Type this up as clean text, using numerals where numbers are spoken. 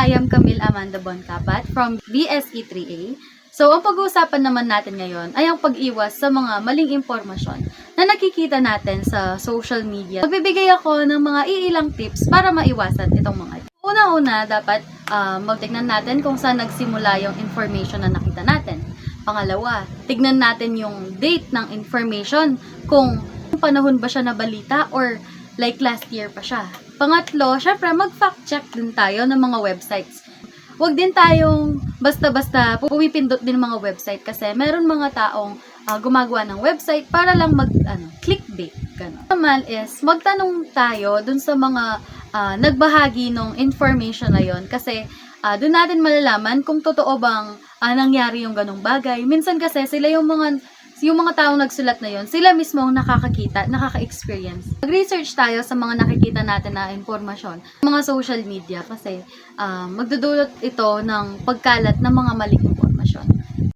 I am Camille Amanda Boncapat from BSE 3A. So, ang pag-uusapan naman natin ngayon ay ang pag-iwas sa mga maling impormasyon na nakikita natin sa social media. Magbibigay ako ng mga iilang tips para maiwasan itong mga ito. Una-una, dapat magtignan natin kung saan nagsimula yung information na nakita natin. Pangalawa, tignan natin yung date ng information, kung panahon ba siya na balita or like last year pa siya. Pangatlo, syempre mag-fact check din tayo ng mga websites. Huwag din tayong basta-basta pumipindot din mga website kasi meron mga taong gumagawa ng website para lang clickbait. Ganun. Naman is magtanong tayo dun sa mga nagbahagi ng information na yon kasi dun natin malalaman kung totoo bang nangyari yung ganong bagay. Minsan kasi sila yung mga taong nagsulat na yon, sila mismo ang nakakakita, nakaka-experience. Mag-research tayo sa mga nakikita natin na impormasyon, mga social media kasi magdudulot ito ng pagkalat ng mga maling impormasyon.